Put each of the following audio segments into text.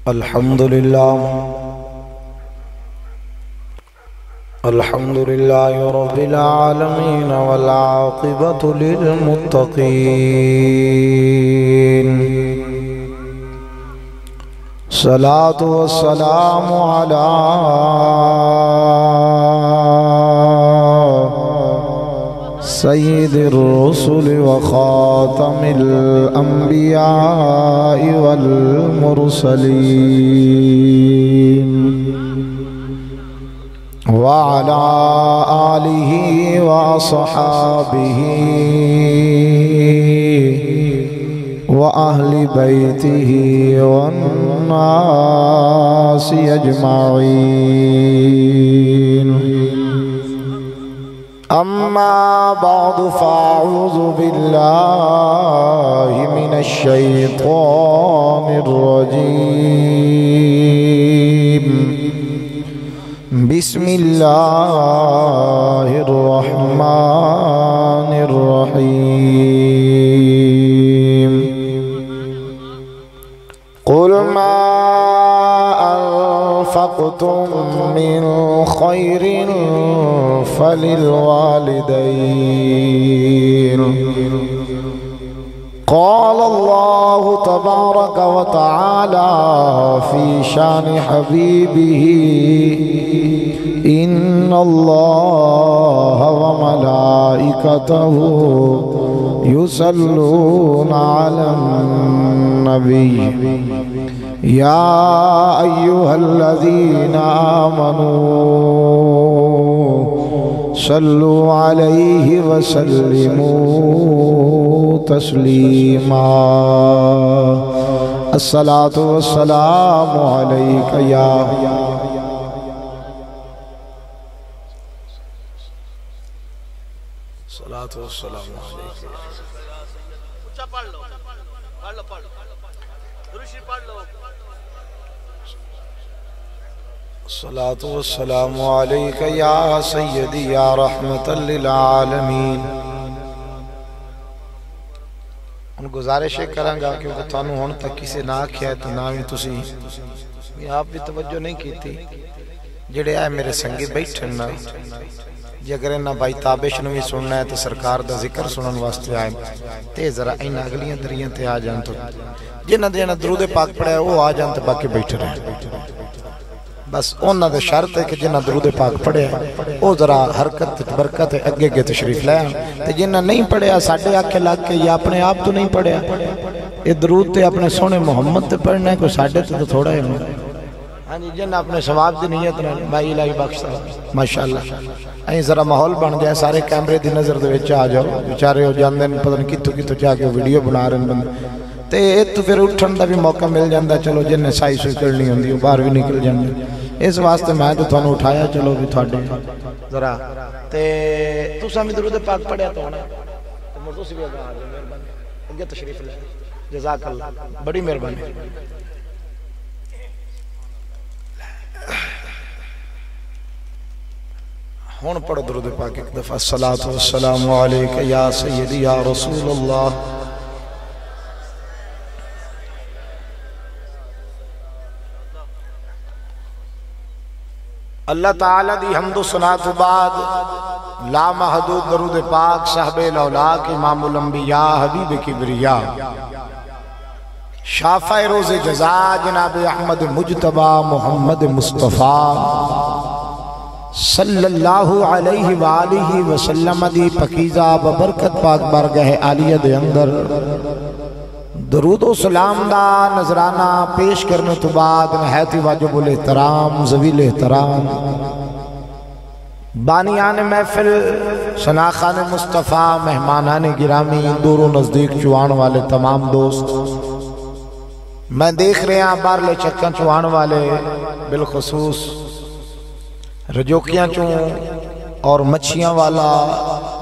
الحمد لله رب العالمين والعاقبة للمتقين صلاة والسلام على سيد الرسل وخاتم الأنبياء والمرسلين وعلى آله وأصحابه وأهل بيته والناس أجمعين أما بعد فأعوذ بالله من الشيطان الرجيم بسم الله الرحمن الرحيم قل ما أنفقتم من خير فللوالدين قال الله تبارك وتعالى في شان حبيبه إن الله وملائكته يصلون على النبي يا أيها الذين آمنوا صلوا عليه وسلموا تسليما الصلاة والسلام عليك يا الصلاة والسلام عليك الصلاة والسلام عليك يا سيدي يا رحمة للعالمين ان گزارش کریں گا کیونکہ تانوں ہون تک کسی نہ کیا ہے تو نہ بھی تسی آپ بھی توجہ نہیں کی تھی جڑے آئے میرے سنگی بیٹھن نا جی اگر انہا بھائی تابش نوی سننا ہے تو سرکار دا ذکر سنن واسطے آئے تے ذرا این اگلیاں دریاں تے آ جان تو جنہ دینا درود پاک پڑھا ہے وہ آ جان تو باقی بیٹھ رہے ہیں بس انہا دے شرط ہے کہ جنہ درود پاک پڑھے وہ ذرا حرکت برکت اگے گے تشریف لے تے جنہ نہیں پڑھے ساڑھے آکھے لگ کے یا اپنے آپ تو نہیں پڑھے یہ درود تے اپنے سونے محمد تے پڑھنا ہے کوئی ساڑھے تو تھوڑا ہے ہاں جی جنہ اپنے ثواب دی نیت رہے بھائی الہی بخشتا ماشاءاللہ این ذرا ماحول بن جائے سارے کیمرے دی نظر دے وچ آ جاؤ بیچارے ہو جاندے پتہ نہیں کتھوں جا کے ویڈیو بنا رہے ہیں بندے تے تو پھر اٹھن دا بھی موقع مل جاندہ چلو جنہیں سائی سوئی کرنی ہوندی وہ باہر بھی نکل جاندے اس واسطے میں تو تھانوں اٹھایا چلو بھی تھوڑے ذرا تے تو سامی درود پاک پڑھیا تو ہونا تو مردو سی بھی اگر آ جائے مہربانی اگے تشریف لے جزاک اللہ بڑی مہربانی ہون پڑھو درود پاک ایک دفعہ الصلاة والسلام علیکہ یا سیدی یا رسول اللہ اللہ تعالیٰ دی حمد و ثناء تو بعد لا محدود درود پاک صاحب الاولاق امام الانبیاء حبیب کبریاء شافع روز جزا جناب احمد مجتبہ محمد مصطفیٰ صلی اللہ علیہ وآلہ وسلم دی پکیزہ ببرکت پاک بارگاہ عالیہ دے اندر درود و سلام دا نظرانہ پیش کرنے تو بعد نہایت واجب الاحترام ذویل احترام بانیان محفل شناخان مصطفیٰ مہمانان گرامی دور و نزدیک چوان والے تمام دوست میں دیکھ رہے ہیں بار لے چکن چوان والے بالخصوص رجوکیاں چون اور مچھیاں والا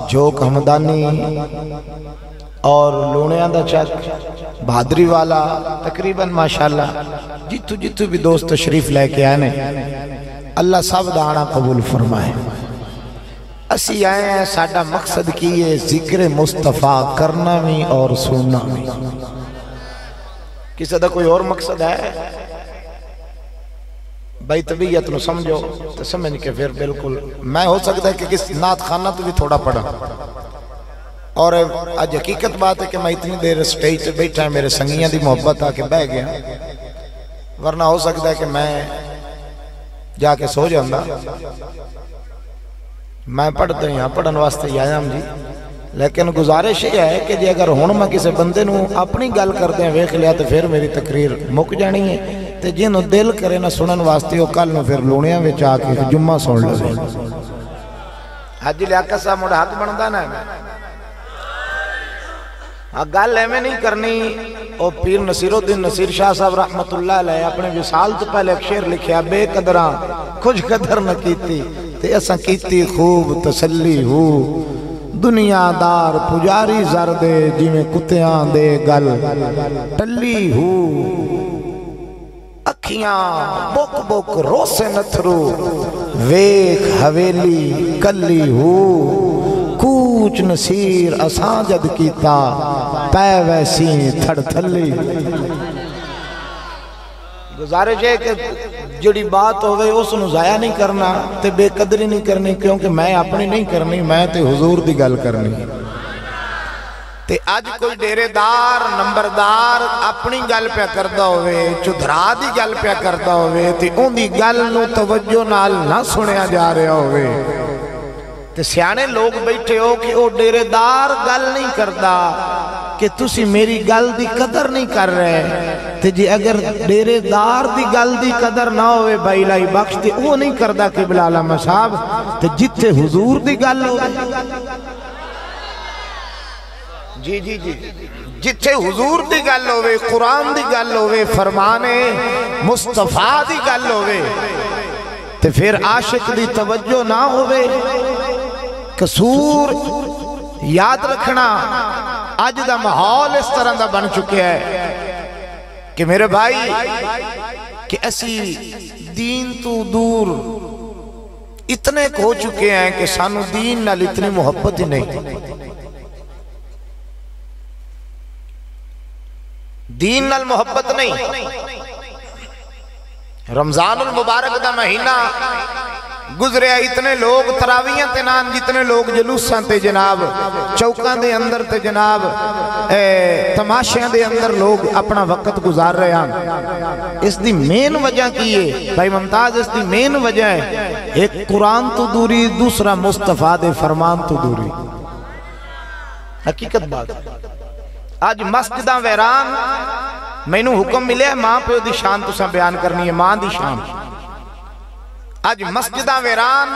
جھوک حمدانی اور لونیاں دا چک بہادری والا تقریباً ماشاءاللہ جتو بھی دوست تشریف لے کے آنے اللہ سب دانا قبول فرمائے اسی آئے ہیں ساڑھا مقصد کی یہ ذکر مصطفیٰ کرنا بھی اور سننا بھی کسی دا کوئی اور مقصد ہے بھائی طبیعت نو سمجھو تو سمجھ کے پھر بالکل میں ہو سکتا ہے کہ کس نعت خانہ تو بھی تھوڑا پڑھا اور آج حقیقت بات ہے کہ میں اتنی دیر سٹیج سے بیٹھا ہے میرے سنگیاں دی محبت آ کے بہ گیا ورنہ ہو سکتا ہے کہ میں جا کے سو جاندہ میں پڑھتا ہوں یہاں پڑھن واسطے ہی آیا ہوں جی لیکن گزارش یہ ہے کہ جی اگر ہوں میں کسی بندے نو اپنی گل کردے ہیں ویکھ لیا تو پھر میری تقریر مک جانی ہے تے جنہوں دل کرے نہ سنن واسطے وہ کل نو پھر لونیاں وچ آ کے جمعہ سن لے حاجی لیاقت صاحب مڑا حق بندا نا گل ایویں نہیں کرنی او پیر نصیر الدین نصیر شاہ صاحب رحمت اللہ علیہ اپنے وصال تو پہلے ایک شعر لکھیا بے قدراں کچھ قدر نہ کیتی تے اساں کیتی خوب تسلی ہو دنیا دار پجاری زر دے جویں کتیاں دے گل ٹلی ہو اکھیاں بک بک روسے نتھرو ویکھ حویلی کلی ہو کوچ نصیر اساں جد کیتا پے ویسی تھڑ تھلی گزارش ہے کہ جڑی بات ہو گئی اس نو ضائع نہیں کرنا تے بے قدری نہیں کرنی کیونکہ میں اپنی نہیں کرنی میں تے حضور دی گل کرنی تے آج کوئی ڈیرے دار نمبردار اپنی گل پہ کردہ ہوئے چدھرا دی گل پہ کردہ ہوئے تے ان دی گل نو توجہ نال نہ سنیا جا رہا ہوئے تے سیانے لوگ بیٹھے ہو کہ او ڈیرے دار گل نہیں کردہ کہ تسی میری گل دی قدر نہیں کر رہے تے جی اگر ڈیرے دار دی گل دی قدر نہ ہوئے بھائی لائی بخش دی وہ نہیں کردہ کہ بلالہ صاحب تے جتے حضور دی گل ہوئے جی جی جی جتے حضور دی گل ہوئے قرآن دی گل ہوئے فرمانے مصطفیٰ دی گل ہوئے تے پھر عاشق دی توجہ نہ ہوئے قصور یاد رکھنا آج دا ماحول اس طرح دا بن چکے ہے کہ میرے بھائی کہ ایسی دین تو دور اتنے ہو چکے ہیں کہ سانو دین نال اتنی محبت ہی نہیں دین نال محبت نہیں رمضان المبارک دا مہینہ گزرے اتنے لوگ تراویاں تے نان جتنے لوگ جلوساں تے جناب چوکاں دے اندر تے جناب تماشیاں دے اندر لوگ اپنا وقت گزار رہے ہیں اس دی مین وجہ کی ہے بھائی ممتاز اس دی مین وجہ ہے ایک قرآن تو دوری دوسرا مصطفیٰ دے فرمان تو دوری حقیقت بات آج مسجداں ویران میں نو حکم ملے ماں پہ دی شان تو سا بیان کرنی ہے ماں دی شان آج مسجداں ویران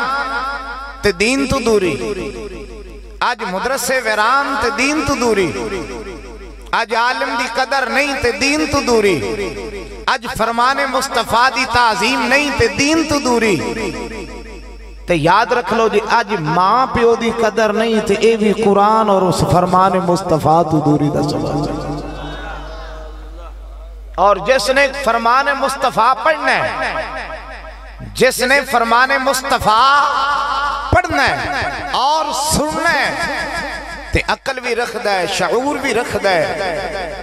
تے دین تو دوری آج مدرسے ویران تے دین تو دوری آج عالم دی قدر نہیں تے دین تو دوری آج فرمان مصطفیٰ دی تعظیم نہیں تے دین تو دوری تے یاد رکھ لو جی آج ماں پیو دی قدر نہیں تے اے بھی قرآن اور اس فرمان مصطفیٰ تو دوری دا سبب اور جس نے فرمان مصطفیٰ پڑھنا ہے جس نے فرمان مصطفیٰ پڑھنا ہے اور سننا ہے تے عقل بھی رکھ دے شعور بھی رکھ دے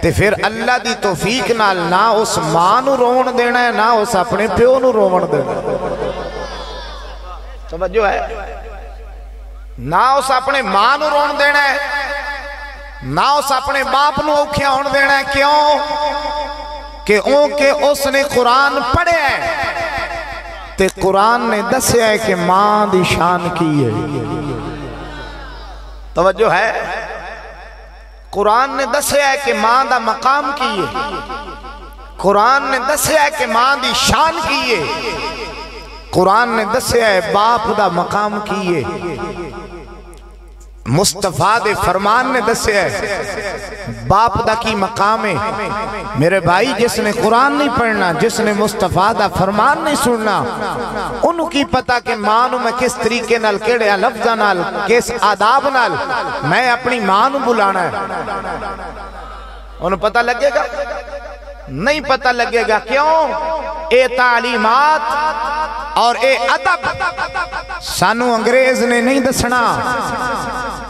تے پھر اللہ دی توفیق نال نہ اس ماں نو رون دینا ہے نہ اس اپنے پیو نو رون دینا ہے توجہ ہے نہ اس اپنے ماں نو رون دینا ہے نہ اس اپنے باپ نو اوکھیا ہون دینا ہے کیوں کہ اس نے قرآن پڑھے ہے تے قرآن نے دسے ہے کہ ماں دی شان کی ہے توجہ ہے قرآن نے دسے ہے کہ ماں دا مقام کی ہے قرآن نے دسے ہے کہ ماں دی شان کی ہے قرآن نے دسے ہے باپ دا مقام کی ہے مصطفیٰ دے فرمان نے دسے ہے باپ دا کی مقام ہے میرے بھائی جس نے قرآن نہیں پڑھنا جس نے مصطفیٰ دا فرمان نہیں سننا انہوں کی پتا کہ ماں نو میں کس طریقے نال کیڑے لفظاں نال کس آداب نال میں اپنی ماں نو بلانا ہے انہوں پتا لگے گا نہیں پتا لگے گا کیوں اے تعلیمات اور اے ادب سانو انگریز نے نہیں دسنا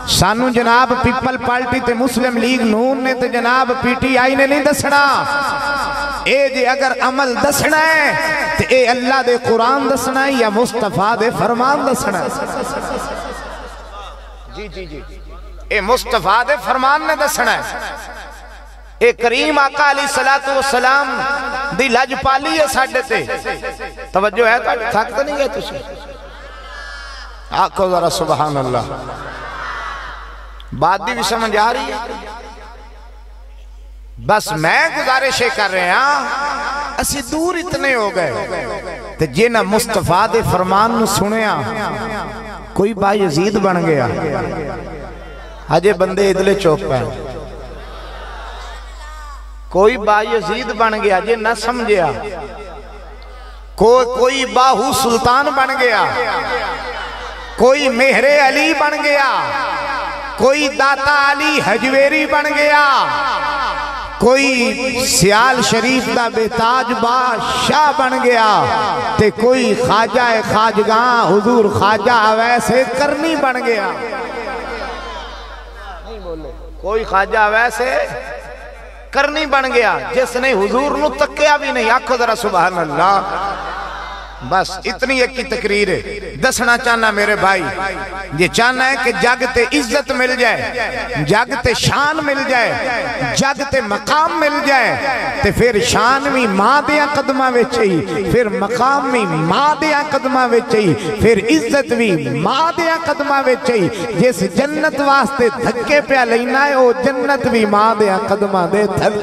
سانو جناب پیپل پارٹی تے مسلم لیگ نون نے تے جناب پی ٹی آئی نے نہیں دسنا اے جے اگر عمل دسنا ہے تو اے اللہ دے قرآن دسنا ہے یا مصطفیٰ دے فرمان دسنا ہے؟ جی جی جی اے مصطفیٰ دے فرمان نے دسنا ہے. اے کریم آقا علیہ السلام دی لج پالی ہے ساڑھے تے. توجہ ہے تو تھکتا نہیں ہے تُسے آقا ذرا سبحان اللہ. بات بھی سمجھ آ رہی ہے؟ بس میں گزارشیں کر رہے ہیں اسی دور اتنے ہو گئے تے جنہ مصطفیٰ دے فرمان نو سنیا کوئی با یزید بن گیا. ہجے بندے ادلے چوک پہ کوئی با یزید بن گیا جے نہ سمجھیا. کوئی باہو سلطان بن گیا, کوئی مہر علی بن گیا, کوئی داتا علی حجویری بن گیا, کوئی سیال شریف دا بیتاج بادشاہ بن گیا, تے کوئی خواجہ خواجگاں حضور خواجہ ویسے کرنی بن گیا. کوئی خواجہ ویسے کرنی بن گیا جس نے حضور نو تکیا بھی نہیں. آنکھو ذرا سبحان اللہ. بس اتنی ایک کی تقریر ہے. دسنا چاہنا میرے بھائی, یہ چاہنا ہے کہ جگ تے عزت مل جائے, جگ تے شان مل جائے, جگ تے مقام مل جائے, تے پھر شان بھی ماں دیا قدمہ وچھئی, پھر مقام بھی ماں دیا قدمہ وچھئی, پھر عزت بھی ماں دیا قدمہ وچھئی. جس جنت واسطے دھکے پہ لینا ہے وہ جنت بھی ماں دیا قدمہ دے تھل.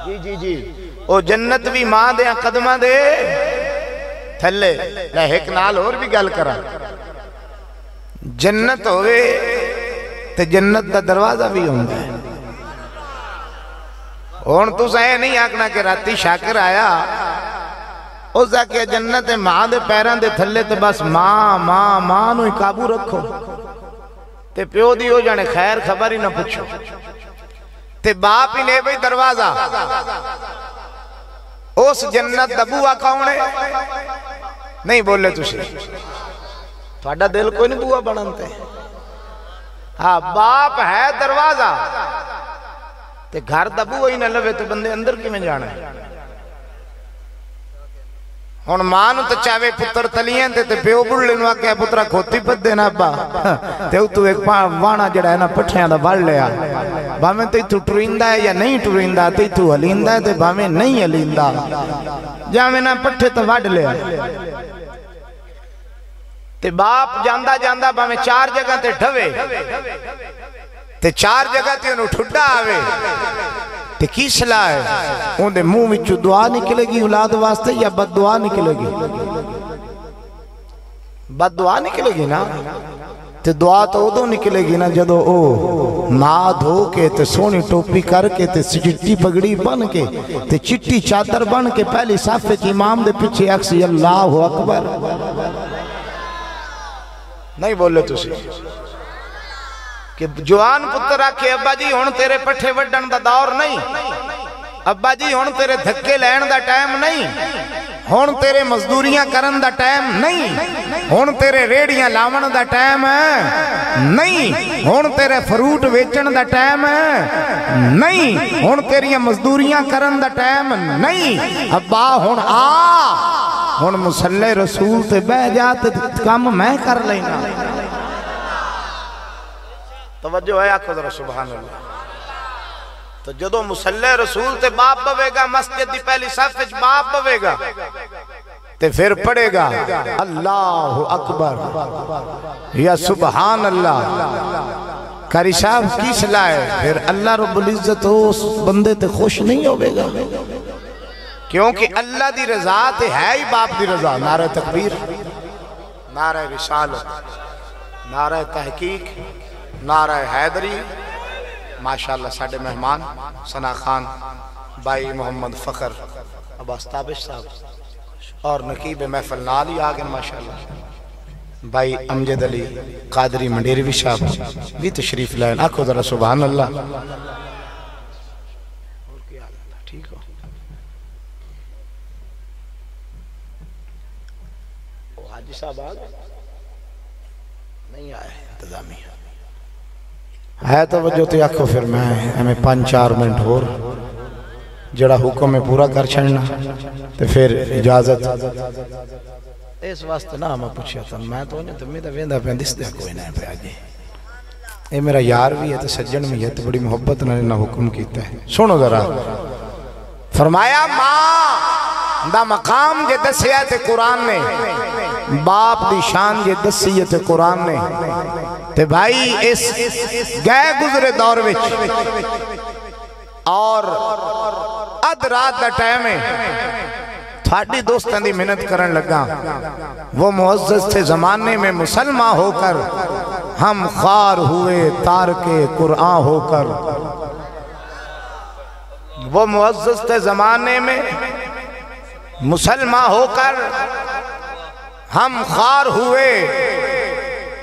جی جی جی او جنت بھی ماں دیا قدمہ دے تھلے. ایک نال اور بھی گل کرا, جنت ہوئے تے جنت دا دروازہ بھی ہوں گے. اور تو سہے نہیں آکنا کہ راتی شاکر آیا اس دا کہ جنت ماں دے پیران دے تھلے تے بس ماں ماں ماں نو ہی قابو رکھو تے پیو دی ہو جانے خیر خبر ہی نہ پوچھو تے باپ ہی لے بھئی دروازہ. اس جنت دا بوا کون ہے؟ نہیں بولے تُسی تھوڑا دل کوئی نہیں بوا بنانتے. ہاں باپ ہے دروازہ تے گھر دا بوا ہی نہ لوے تو بندے اندر کی میں جانا ہے. ہون مانو تو چاہوے پتر تلیاں تے پیو بڑھلے نو آکے پترہ کھوتی پت دینا ابا تے تو ایک وانا جڑا ہے نا پٹھیاں دا بڑھ لیا بامیں تے تو ٹریندہ ہے یا نہیں ٹریندہ, تے تو حلیندہ ہے تے بامیں نہیں حلیندہ, جامیں نا پٹھے تو بڑھ لیا. تے باپ جاندہ جاندہ بامیں 4 جگہ تے ڈھوے تے 4 جگہ تے انہوں ٹھڈا آوے تے کی صلاح ہے؟ ان دے منہ میں جو دعا نکلے گی اولاد واسطے یا بد دعا نکلے گی؟ بد دعا نکلے گی نا. تے دعا تو ادو نکلے گی نا جدو او نا دھو کے تے سونی ٹوپی کر کے تے چٹی پگڑی بن کے تے چٹی چادر بن کے پہلی صافے کی امام دے پیچھے اکسی اللہ اکبر. نہیں بولے تُسی کہ جوان پتر آکھے ابا جی ہون تیرے پٹھے وڈن دا دور نہیں, ابا جی ہون تیرے دھکے لین دا ٹائم نہیں, ہون تیرے مزدوریاں کرن دا ٹائم نہیں, ہون تیرے ریڑیاں لاون دا ٹائم نہیں, ہون تیرے فروٹ ویچن دا ٹائم نہیں, ہون تیریاں مزدوریاں کرن دا ٹائم نہیں. ابا ہون ہون مصلی رسول تے بہ جاتے کام میں کر لینا. توجہ ہے آکھو ذرا سبحان اللہ. تو جدو مصلی رسول تے باپ بوے گا, مسجد دی پہلی صف وچ باپ بوے گا تے پھر پڑھے گا اللہ اکبر یا سبحان اللہ. قاری صاحب کی صلاح ہے؟ پھر اللہ رب العزت اس بندے تے خوش نہیں ہوئے گا, کیونکہ اللہ دی رضا تے ہے ہی باپ دی رضا. نعرہ تکبیر, نعرہ رسالت, نعرہ تحقیق, نعرہ حیدری. ماشاءاللہ ساڑھے مہمان ثنا خان بھائی محمد فخر عباس تابش صاحب اور نقیب محفل نالی آگن ماشاءاللہ بھائی امجد علی قادری منڈیروی صاحب بھی تشریف لائن. آنکھو ذرا سبحان اللہ. ٹھیک ہو حاجی صاحب آگے نہیں آئے انتظامی ہے توجہ تے آکھو پھر میں ہمیں 5-4 منٹ ہور جڑا حکم میں پورا کر چھڑنا تے پھر اجازت اس واسطے نہ میں پوچھا تھا میں تو نہیں تو میں تو ویندا پہ دس دیا کوئی نہ پہ آجے اے میرا یار بھی ہے تو سجن بھی ہے تو بڑی محبت نہ حکم کیتا ہے سنو ذرا فرمایا ماں دا مقام جے دسیا تے قرآن نے باپ دی شان جے دسی تے قرآن نے تے بھائی اس گئے گزرے دور وچ اور اد رات دا ٹائم ہے تھاڑی دوستان دی محنت کرن لگا وہ معزز تھے زمانے میں مسلمان ہو کر ہم خوار ہوئے تارک قرآن ہو کر وہ معزز تھے زمانے میں مسلمان ہو کر ہم خوار ہوئے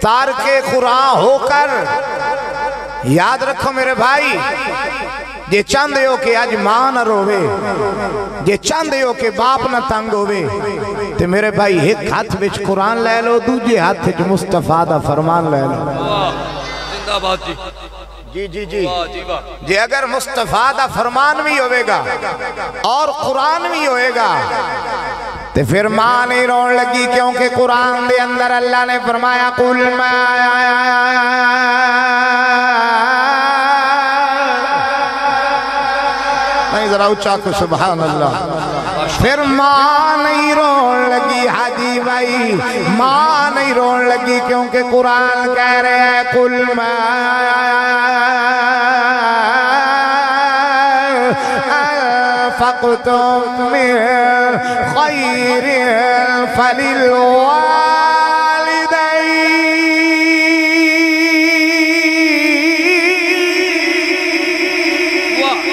تارک قرآن ہو کر یاد رکھو میرے بھائی جے چاندے ہو کہ آج ماں نہ روے جے چاندے ہو کہ باپ نہ تنگ ہوئے تے میرے بھائی ایک ہاتھ بچ قرآن لے لو دوجے ہاتھ جو مصطفیٰ دا فرمان لے لو زندہ بات جی جی اگر مصطفیٰ دا فرمان بھی ہوئے گا اور قرآن بھی ہوئے گا تے پھر ماں نہیں رون لگی کیونکہ قرآن دے اندر اللہ نے فرمایا قُلْ نہیں ذرا اچھا کو سبحان اللہ پھر ماں نہیں رون لگی حاجی بھائی ماں نہیں رون لگی کیونکہ قرآن کہہ رہے ہیں قُلْ فَقْتُمْ مِنْ خَيْرٍ فَلِلْوَالِدَيْنِ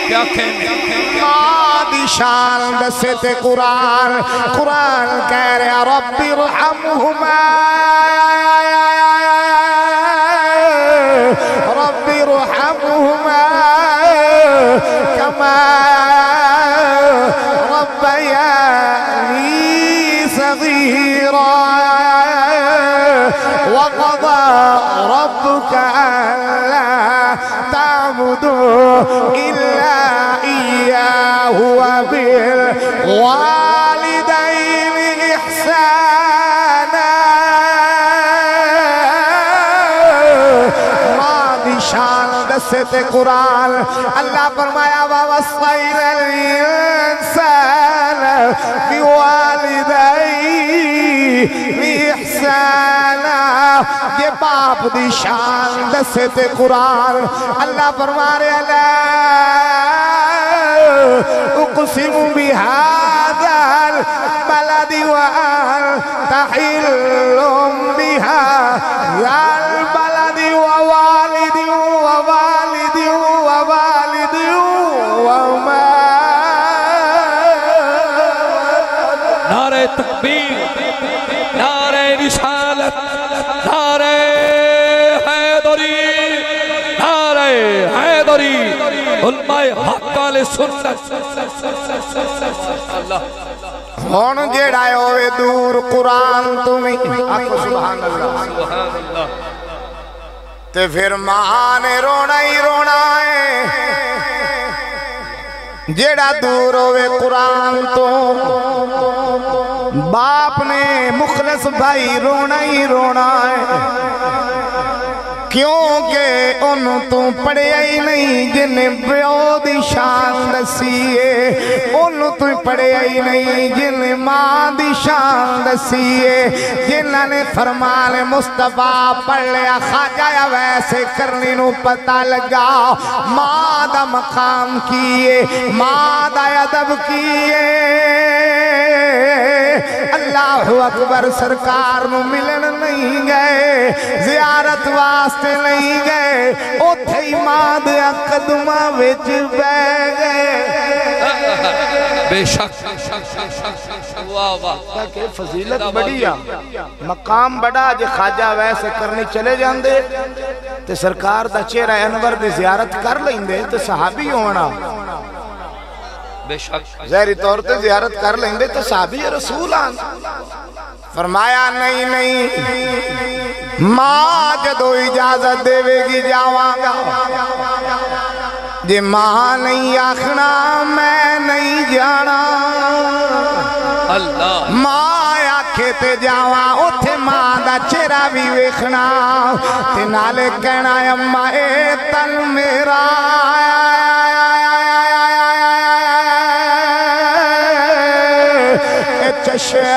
کیا کہنے مادی شان دست قرآن قرآن کہہ رہے رب ارحمہما رب ارحمہما کما ربياني صغيرا وقضى ربك ألا تعبدوا إلا إياه وبالوالدين إحسانا ماضي شان دست قرآن اللہ فرمایا وَوَصَّيْنَا الْإِنسَانَ بِوَالِدَيْهِ إِحْسَانًا یہ باپ دی شان دست قرآن اللہ فرما رہے اقسم بهذا البلد وأنت حل بها يا البلد ووالد ووالد ووالد وما نعرہ تکبیر نعرہ رسالت نعرہ حیدری نعرہ حیدری علماء حق علیہ سنت اللہ ہون جیڑا ہوئے دور قرآن تمہیں آکو سبحان اللہ تے پھر ماں نے رونا ہی رونا ہے جیڑا دور ہوئے قرآن تو باپ نے مخلص بھائی رونا ہی رونا ہے کیونکہ انہوں تو پڑھے ہی نہیں جنہیں بیو دی شان دسیے انہوں تو پڑھے ہی نہیں جنہیں ماں دی شان دسیے جنہاں نے فرمان مصطفیٰ پڑھ لیا خواجہ یا ویسے کرنی نو پتہ لگا ماں دا مقام کیے ماں دا ادب کیے اللہ اکبر سرکار نو ملن نہیں گئے زیارت واسطے نہیں گئے اوتھے ہی ماں دیا قدمہ وچ بے گئے بے شک واہ واہ کہ فضیلت بڑی مقام بڑا جے خواجہ ویسے کرنی چلے جاندے تے سرکار دا چہرہ انور دے زیارت کر لیں دے تے صحابی ہونا بے شک ظاہری طور تے زیارت کر لیں دے تے صحابی رسول آن فرمایا نہیں نہیں ماں جدو اجازت دے گی جاواں گا جے ماں نہیں آخنا میں نہیں جانا اللہ ماں آکھے تے جاواں اوتھے ماں دا چہرہ بھی ویکھنا تے نالے کہنا اماں اے تن میرا اے چشے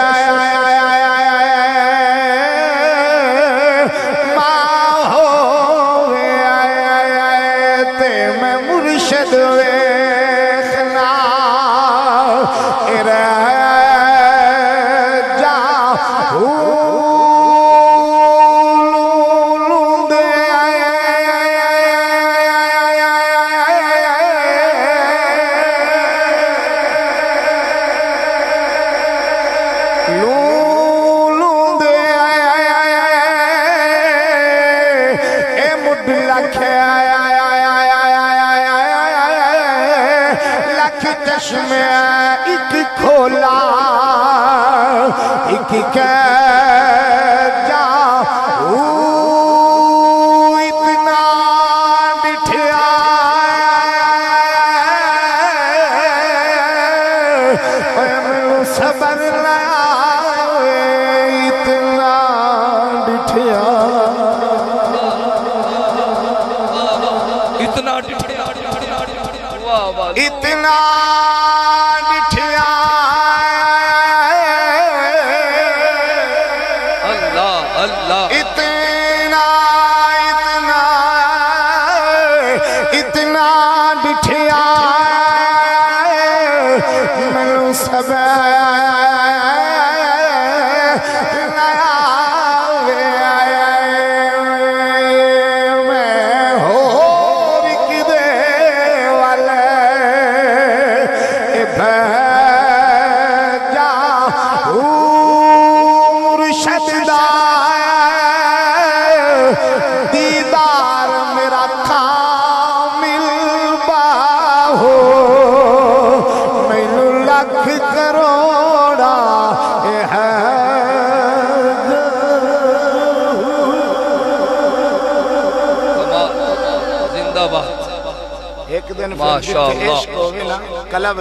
کلب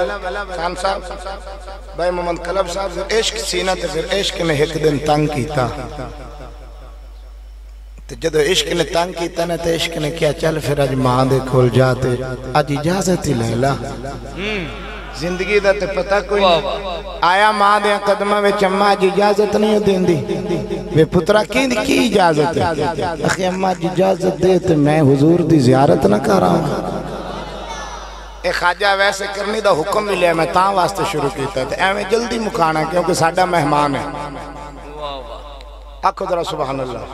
خان صاحب بھائی محمد کلب صاحب عشق سینہ تے پھر عشق نے ایک دن تنگ کیتا تے جدو عشق نے تنگ کیتا نا تے عشق نے کیا چل پھر آج ماں دے کھول جاتے آج اجازت ہی لیلا زندگی دا تے پتہ کوئی آیا ماں دے قدمہ میں چمہ آج اجازت نہیں دین دی وے پترہ کی اجازت ہے اخی اممہ آج اجازت دے تے میں حضور دی زیارت نہ کر رہا ہوں ایک خاجہ ویسے کرنی دا حکم بھی لیا میں تاں واسطے شروع کیتا تھا ایویں جلدی مکانا ہے کیونکہ ساڑھا مہمان ہے آکھو ذرا سبحان اللہ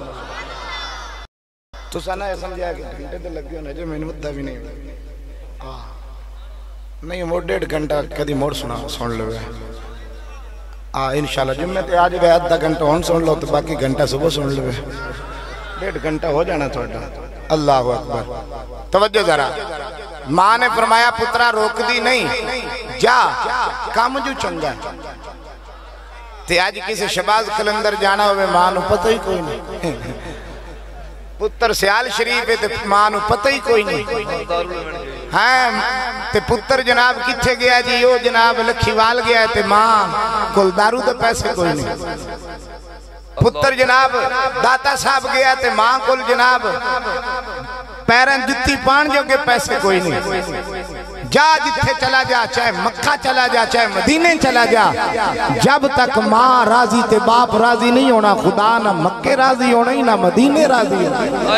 تو سانا یہ سمجھا کہ گھنٹے دے لگ گیا نا جو میں نے مدہ بھی نہیں نہیں موڑ 1.5 گھنٹہ کدی موڑ سن لو انشاءاللہ جمعہ تے آج گئے آدھا گھنٹہ ہون سن لو تو باقی گھنٹہ صبح سن لو 1.5 گھنٹہ ہو جانا تھوڑا اللہ اکبر توجہ ذرا ماں نے فرمایا پترہ روک دی نہیں جا کام جو چنگا تے آج کسی شباز کلندر جانا ہوئے ماں نو پتہ ہی کوئی نہیں پتر سیال شریف ہے تے ماں نو پتہ ہی کوئی نہیں ہاں تے پتر جناب کتھے گیا جی یو جناب لکھیوال گیا ہے تے ماں کل دارو دے پیسے کوئی نہیں پتر جناب داتا صاحب گیا تے ماں کل جناب پیرن جتی پان جو کے پیسے کوئی نہیں جا جتھے چلا جا چاہے مکہ چلا جا چاہے مدینے چلا جا جب تک ماں راضی تے باپ راضی نہیں ہونا خدا نہ مکہ راضی ہونا ہی نہ مدینے راضی ہونا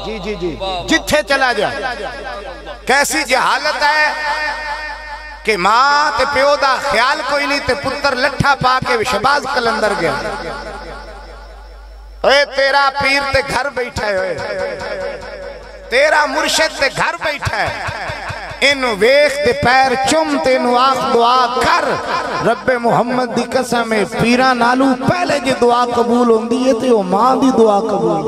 جی جی جی جتھے چلا جا کیسی جہالت ہے کہ ماں تے پیو دا خیال کوئی نہیں تے پتر لٹھا پا کے شباز کلندر گیا اے تیرا پیر تے گھر بیٹھا ہے تیرا مرشد تے گھر بیٹھا ہے انو ویخ تے پیر چم تے انو آخ دعا کر رب محمد دی قسم پیران نالو پہلے جی دعا قبول ہوں دیئے تے وہ ماں دی دعا قبول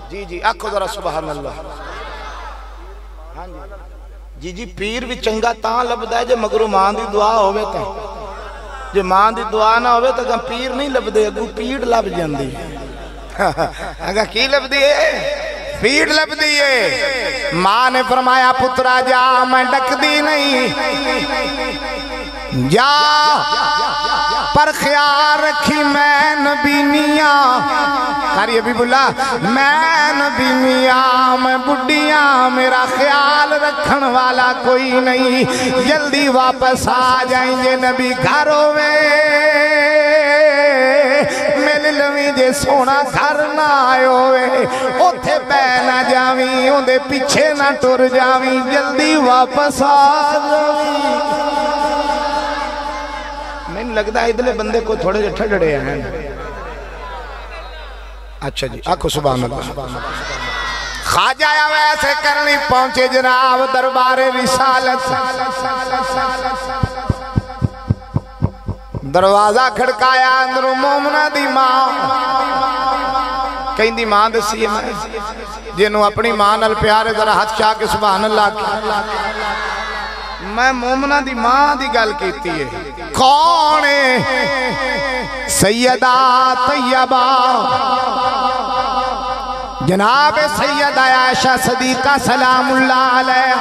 جی جی آکھو ذرا سبحان اللہ جی جی پیر بھی چنگا تاں لبدا ہے جو مگرو ماں دی دعا ہوئے تا جو ماں دی دعا نہ ہوئے تا پیر نہیں لبدے اگو پیڑ لب جاندی اگا کی لبدی ہے فیڈ لب دیئے ماں نے فرمایا پترا جا میں ڈک دی نہیں جا پر خیال رکھی میں نبی میاں کاری ابھی بولا میں نبی میاں میں بڑھیاں میرا خیال رکھن والا کوئی نہیں جلدی واپس آ جائیں گے نبی گھروں میں میرے لویں جے سونا گھر نہ آئے ہوئے اتھے بے نہ جاویں اندے پیچھے نہ ٹر جاویں جلدی واپس آ جاویں میں لگتا ہے ادھلے بندے کو تھوڑے جو ٹھڑڑے ہیں اچھا جی آکھو سبحان اللہ خواجہ یا ویسے کرنی پہنچے جناب دربار رسالت دروازہ کھڑکایا اندروں مومنہ دی ماں کہیں دی ماں دسی ہے جنہوں اپنی ماں نل پیارے ذرا ہاتھ چاہ کے سبحان اللہ کی میں مومنہ دی ماں دی گل کیتی ہے کون ہے سیدہ طیبہ جناب سیدہ عائشہ صدیقہ سلام اللہ علیہ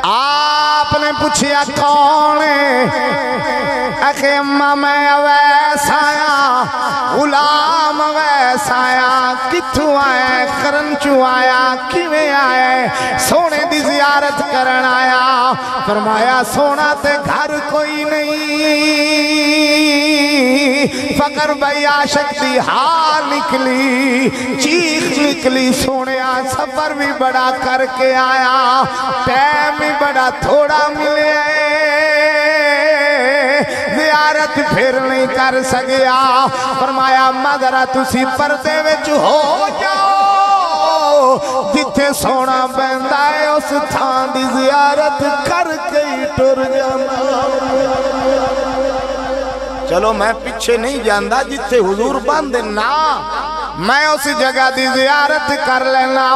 آپ نے پوچھیا کون ہے اکھے اممہ میں ویس آیا غلام ویس آیا کتھوں آیا کرن چو آیا کیویں آیا سونے دی زیارت کرن آیا فرمایا سونا تے گھر کوئی نہیں فقر بھئی عاشق دی ہار نکلی چیخ نکلی سونیا سفر بھی بڑا کر کے آیا ٹائم بھی بڑا تھوڑا ملے زیارت پھر نہیں کر سکیا فرمایا مدرہ تسی پردے وچ ہو جاؤ جتھے سونا بندہ ہے اس تھان دی زیارت کر کے ٹر جانا چلو میں پیچھے نہیں جاندہ جتھے حضور باندھے نا میں اس جگہ دی زیارت کر لینا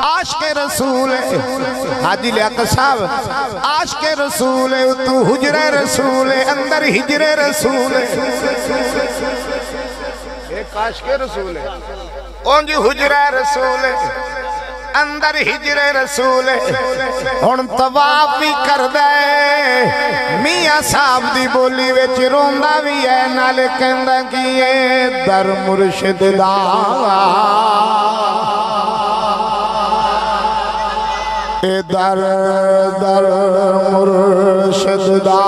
عاشق رسول حاجی لیاقت صاحب عاشق رسول تو حجر رسول اندر ہجر رسول ایک عاشق رسول اون جی حجر رسول اندر ہجر رسول ہن طواف بھی کر دے میاں صاحب دی بولی وچ روندا بھی ہے نالے کہندا کیے در مرشد دا در در مرشد دا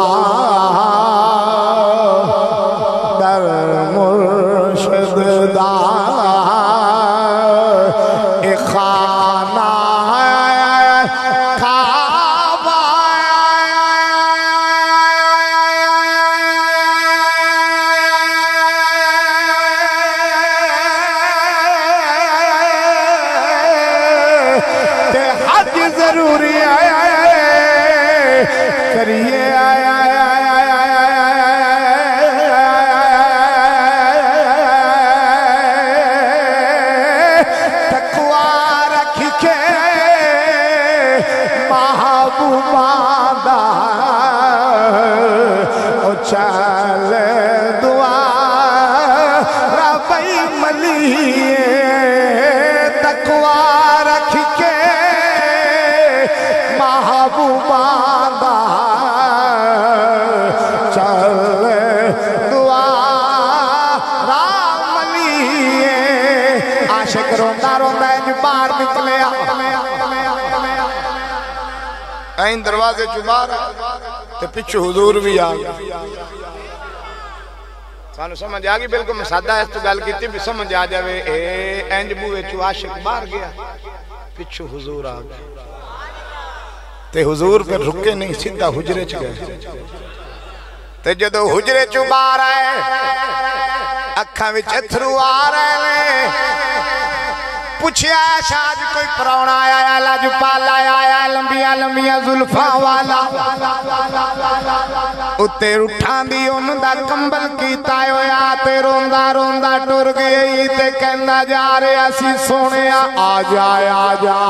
در مرشد دا این دروازے چبار تے پچھو حضور بھی آگا سانو سمجھ آگی بالکل مسادہ اس تو گل کیتی بھی سمجھ آ جاوے اینج بوئے چو عاشق بار گیا پچھو حضور آگا تے حضور پہ رکے نہیں سیدھا حجرے چ گئے تے جدو حجرے چ بار آئے اکھاں وچ اتھرو آ رہے پوچھیا شاید کوئی پرونا آیا لاجپال آیا لمبیاں لمبیاں زلفاں والا اتے اٹھان دی ان دا کمبل کیتا ہویا تے روندہ روندہ ٹر گئی تے کہندا جا رہے اسی سونے آ جا آ جا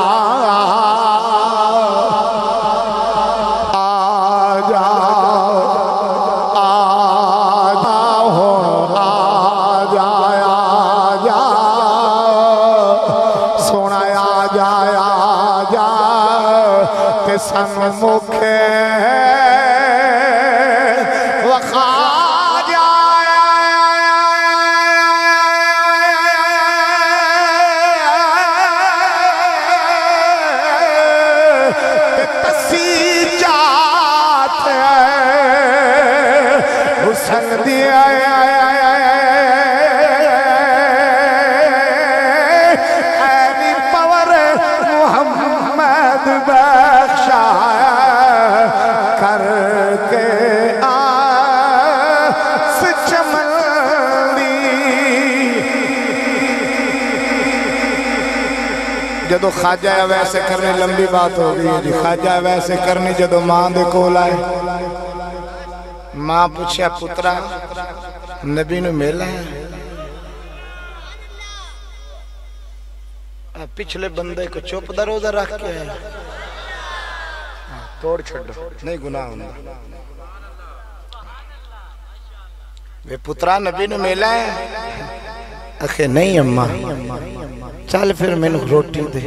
تے سن مکھے وخا جدو خواجہ ویسے کرنے لمبی بات ہو گئی جی خواجہ ویسے کرنی جدو ماں دے کول آئے ماں پوچھیا پترا نبی نو ملا ہے پچھلے بندے کو چوپ دا روزہ رکھ کے ہے توڑ چھڑو نہیں گناہ ہونا وے پترا نبی نو ملا ہے اکھے نہیں اممہ چل پھر میں نے روٹی دے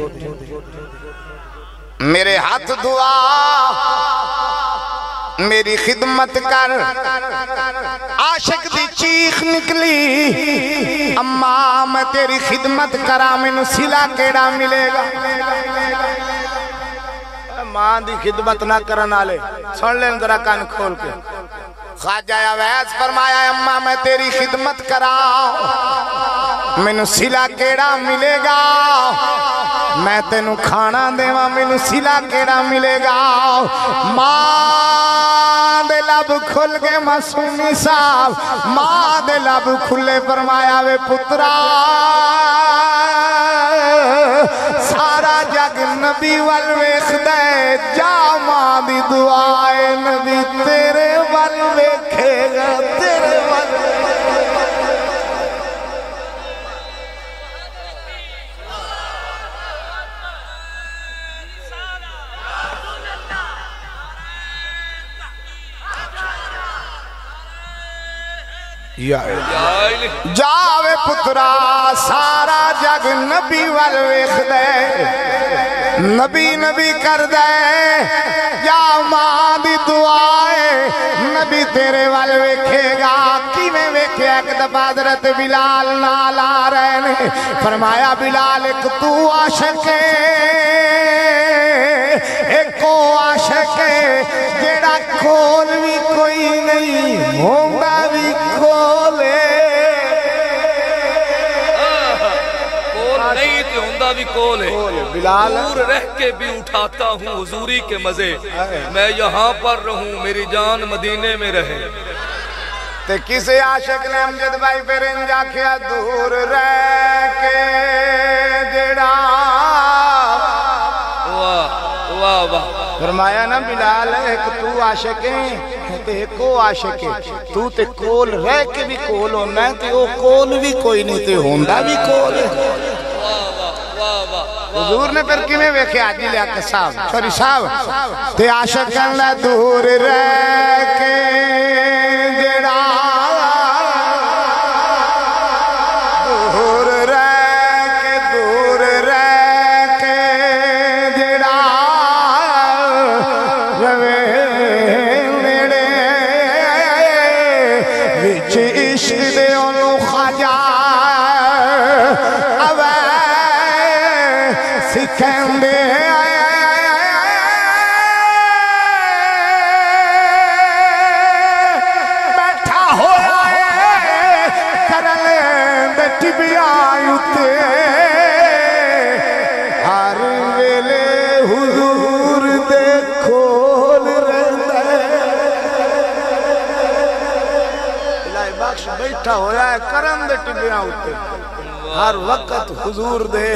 میرے ہاتھ دعا میری خدمت کر عاشق دی چیخ نکلی اماں میں تیری خدمت کرا میں نے سلا کیڑا ملے گا ماں دی خدمت نہ کرنا لے سن لیں ذرا کان کھول کے خواجہ اویس فرمایا اماں میں تیری خدمت کرا مینو سلا کیڑا ملے گا میں تینو کھانا دیواں مینو سلا کیڑا ملے گا ماں دے لب کھل کے معصومی صاحب ماں دے لب کھلے فرمایا وے پترا سارا جگ نبی وال ویکھدا ہے جا ماں دی دعائے نبی تیرے وال ویکھے گا تیرے وال جاوے پترا سارا جگ نبی وال ویکھ دے نبی نبی کر دے یا ماں دی دعائے نبی تیرے وال ویکھے گا کیویں ویکھے ایک دفعہ حضرت بلال نال آ رہے نے فرمایا بلال ایک تو عاشق ہے ایک کو عاشق ہے جیڑا کھول بھی کوئی نہیں ہونگا بھی کھولے نہیں تو ہندہ بھی کول ہے دور رہ کے بھی اٹھاتا ہوں حضوری کے مزے میں یہاں پر رہوں میری جان مدینے میں رہے تے کسے عاشق نے امجد بھائی پھر انجا کیا دور رہ کے جڑا واہ واہ فرمایا نا بلال ایک تو عاشق ہے تے ایک کو عاشق ہے تو تے کول رہ کے بھی کول ہونا ہے تے وہ کول بھی کوئی نہیں تے ہوندہ بھی کول ہے حضور نے پھر کیویں ویکھے آجی لیا کہ صاحب چھوڑی صاحب تے عاشق اللہ دور رہ کے جڑا دور رہ کے جڑا روے میرے وچ عشق دے انہوں خواجہ سکھیں دے بیٹھا ہوا ہے کرلیں دے ٹبیاں اتے ہر ویلے حضور دے کھول رہتا ہے الہی بخش بیٹھا ہوا ہے کرن دے ٹبیاں اتے ہر وقت حضور دے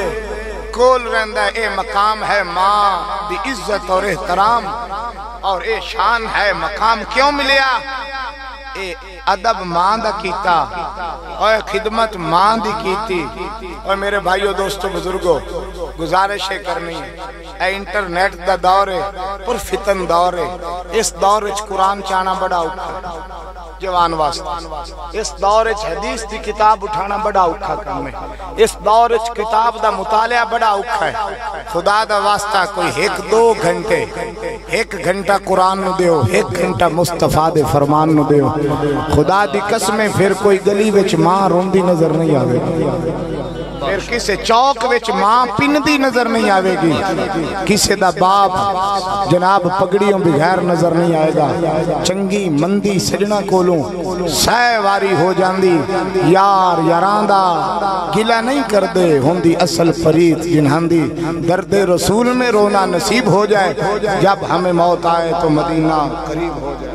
کول رہندہ اے مقام ہے ماں دی عزت اور احترام اور اے شان ہے مقام کیوں ملیا اے ادب ماں دا کیتا اور خدمت ماں دی کیتی اور میرے بھائیو دوستو بزرگو گزارشیں کرنی اے انٹرنیٹ دا دور ہے پر فتن دور ہے اس دور وچ قرآن چانا بڑا اوکھا جوان واسطے اس دور وچ حدیث دی کتاب اٹھانا بڑا اوکھا کام ہے، اس دور وچ کتاب دا مطالعہ بڑا اوکھا ہے۔ خدا دا واسطہ کوئی 1-2 گھنٹے، 1 گھنٹہ قرآن نو دیو، 1 گھنٹہ مصطفیٰ دے فرمان نو دیو، خدا دی قسمیں پھر کوئی گلی وچ ماں روندی نظر نہیں آوے گی، پھر کسے چوک وچ ماں پندی نظر نہیں آوے گی، کسے دا باپ جناب پگڑیوں بغیر نظر نہیں آئے گا، چنگی مندی سجنہ کولوں سہ واری ہو جاندی، یار یاراندہ گلہ نہیں کر دے ہوندی اصل فرید جنہاندی، درد رسول میں رونا نصیب ہو جائے، جب ہمیں موت آئے تو مدینہ قریب ہو جائے۔